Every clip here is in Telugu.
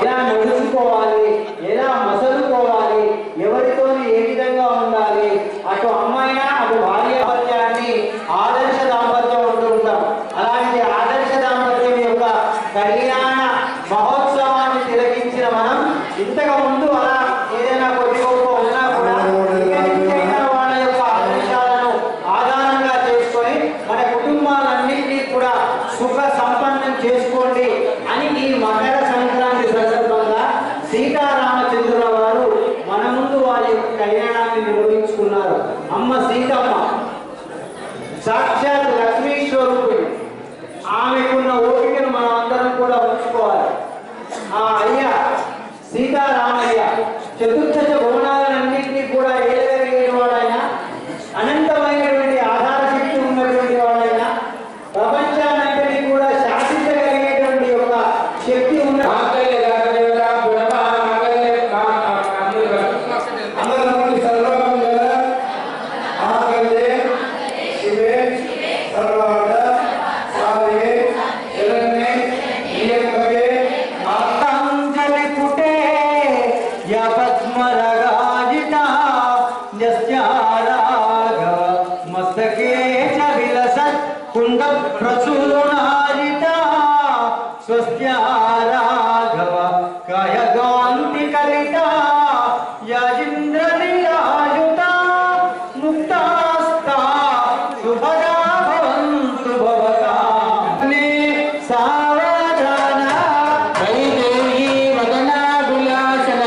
ఎలా నడుచుకోవాలి, ఎలా మసలుకోవాలి, ఎవరితోని ఏ విధంగా ఉండాలి, అటు అమ్మాయినా అటు భార్య దాంపత్యాన్ని ఆదర్శ దాంపత్యం అంటూ ఉంటాం. అలాంటి ఆదర్శ దాంపత్యం యొక్క కళ్యాణ మహోత్సవాన్ని తిలకించిన మనం ఇంతకు ముందు అలా ఏదైనా కొద్ది గొప్ప ఉన్నా కూడా వాళ్ళ యొక్క ఆదర్శాలను ఆధారంగా చేసుకొని మన కుటుంబాలన్నింటినీ కూడా సుఖ సంపన్నం చేసుకోండి అని ఈ మకర సంక్రాంతి సందర్భంగా సీతారామచంద్రుల వారు మన ముందు వారి యొక్క కళ్యాణాన్ని నిర్వహించుకున్నారు. అమ్మ సీతమ్మ సాక్షాత్ లక్ష్మీ స్వరూపిణి. ఆమెకున్న ఓపికను మనం అందరం కూడా ఉంచుకోవాలి. ఆ అయ్య సీతారామయ్య చతుర్దశ భువనాలన్నింటినీ కూడా ఏలగలిగిన వాడైన, అనంతమైనటువంటి ఆధార శక్తి ఉన్నటువంటి వాడైన, ప్రపంచాన్నంతని కూడా శాసించగలిగేటువంటి యొక్క శక్తి ఉన్న కుండ ప్రసూనాజిత స్వస్త్యా రాఘవ కాయగాంతి కలిత యాజింద్ర నిరాయుత ముక్తాస్తా శుభదా భవంతు భవతా సావధాన వైదేహీ వదనా విలాసన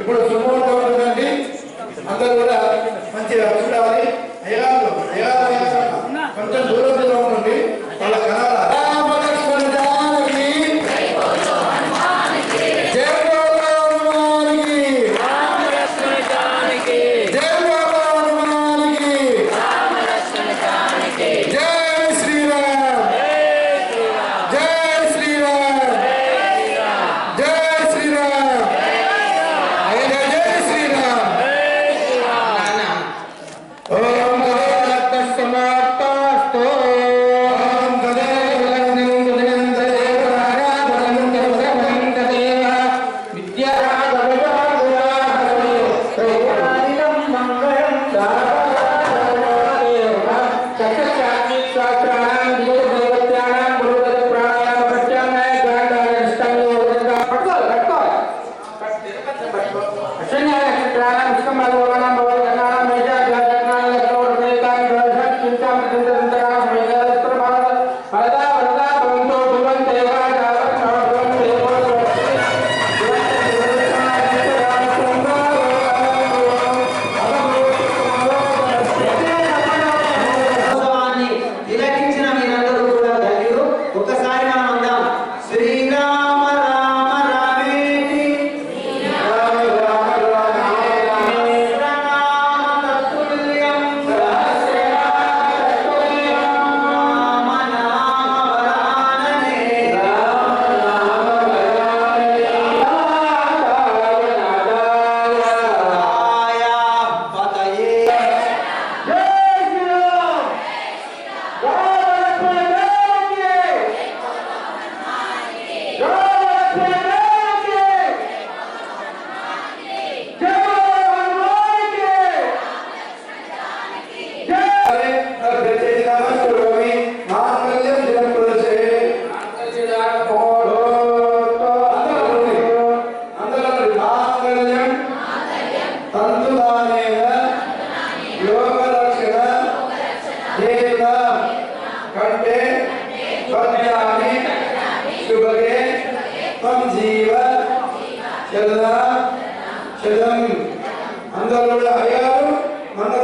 ఇప్పుడు సుమోటో ఉంటుందండి. అందరూ కూడా మంచిగా చూడాలి. కొంచెం దూరంలో ఉండండి. వాళ్ళ అందరూ అయ్యారు మంగళ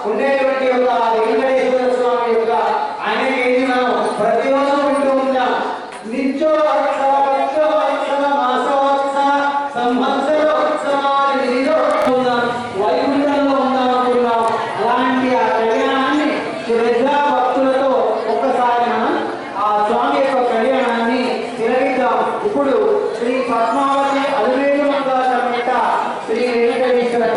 ఉండేటువంటి యొక్క వెంకటేశ్వర స్వామి యొక్క ఆయన ఏది మనం ప్రతిరోజు వింటూ ఉంటాం. నిత్యోత్సవ పక్షోత్సవ మాసోత్సవ సంవత్సరోత్సవాలు వైకుంఠంలో ఉందామనుకున్నాం. అలాంటి ఆ కళ్యాణాన్ని శ్రద్ధా భక్తులతో ఒక్కసారి మనం ఆ స్వామి యొక్క కళ్యాణాన్ని తిలకిద్దాం. ఇప్పుడు శ్రీ పద్మావతి అలువేలు మంగా సమేత శ్రీ వెంకటేశ్వర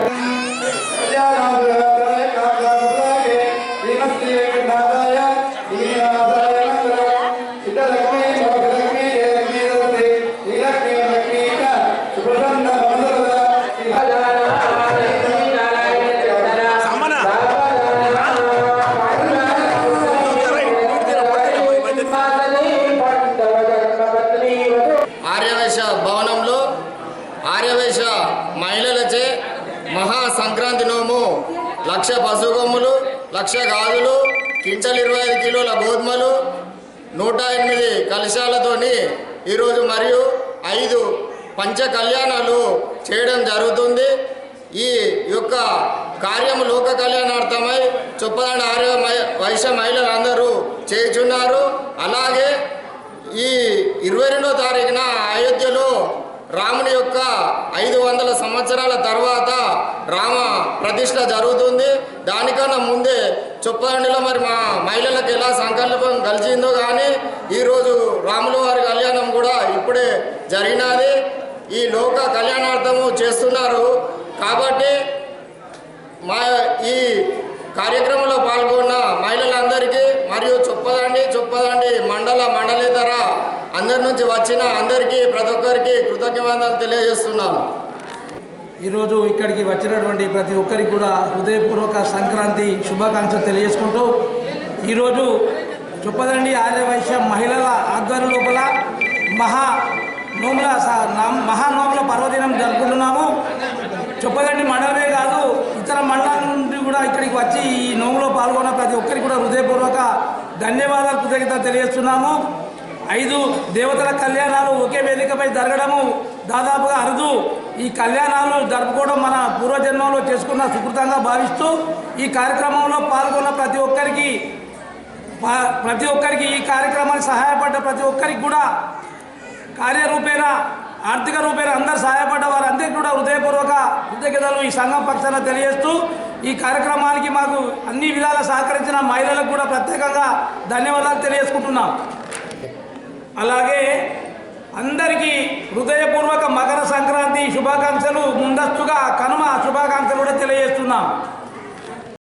ఆర్యవైశ్య భవనంలో ఆర్యవైశ్య మహిళలచే మహా సంక్రాంతి నోము 1,00,000 పసుగొమ్ములు, 1,00,000 గాజులు, కింటల్ 25 కిలోల గోధుమలు, 108 కలశాలతోని ఈరోజు మరియు 5 పంచ కళ్యాణాలు చేయడం జరుగుతుంది. ఈ యొక్క కార్యము లోక కళ్యాణార్థమై చొప్పదండ ఆర్య వైశ్య మహిళలందరూ చేయుచున్నారు. అలాగే ఈ 22వ తారీఖున అయోధ్యలో రాముని యొక్క 500 సంవత్సరాల తర్వాత రామ ప్రతిష్ఠ జరుగుతుంది. దానికన్నా ముందే చొప్పదండిలో మరి మా మహిళలకు ఎలా సంకల్పం కలిసిందో కానీ ఈరోజు రాముల వారి కళ్యాణం కూడా ఇప్పుడే జరిగినది. ఈ లోక కళ్యాణార్థము చేస్తున్నారు కాబట్టి మా ఈ కార్యక్రమంలో పాల్గొన్న మహిళలందరికీ మరియు చొప్పదండి మండలేతర అందరి నుంచి వచ్చిన అందరికీ ప్రతి ఒక్కరికి కృతజ్ఞతలు తెలియజేస్తున్నాను. ఈరోజు ఇక్కడికి వచ్చినటువంటి ప్రతి ఒక్కరికి కూడా హృదయపూర్వక సంక్రాంతి శుభాకాంక్షలు తెలియజేసుకుంటూ ఈరోజు చొప్పదండి ఆర్యవైశ్య మహిళల ఆధ్వర్యం లోపల మహానోముల పర్వదినం జరుపుకుంటున్నాము. చొప్పదండి మండలమే కాదు ఇతర మండలాల నుండి కూడా ఇక్కడికి వచ్చి ఈ నోములో పాల్గొన్న ప్రతి ఒక్కరికి కూడా హృదయపూర్వక ధన్యవాదాలు కృతజ్ఞతలు తెలియజేస్తున్నాము. 5 దేవతల కళ్యాణాలు ఒకే వేదికపై జరగడము దాదాపుగా అరుదు. ఈ కళ్యాణాలు జరుపుకోవడం మన పూర్వజన్మంలో చేసుకున్న సుకృతంగా భావిస్తూ ఈ కార్యక్రమంలో పాల్గొన్న ప్రతి ఒక్కరికి ఈ కార్యక్రమానికి సహాయపడ్డ ప్రతి ఒక్కరికి కూడా కార్యరూపేణ ఆర్థిక రూపేణ అందరు సహాయపడ్డ వారందరికీ కూడా హృదయపూర్వక కృతజ్ఞతలు ఈ సంఘం పక్షాన తెలియజేస్తూ ఈ కార్యక్రమానికి మాకు అన్ని విధాలా సహకరించిన మహిళలకు కూడా ప్రత్యేకంగా ధన్యవాదాలు తెలియజేసుకుంటున్నాం. అలాగే అందరికీ హృదయపూర్వక మకర సంక్రాంతి శుభాకాంక్షలు, ముందస్తుగా కనుమ శుభాకాంక్షలు కూడా తెలియజేస్తున్నాం.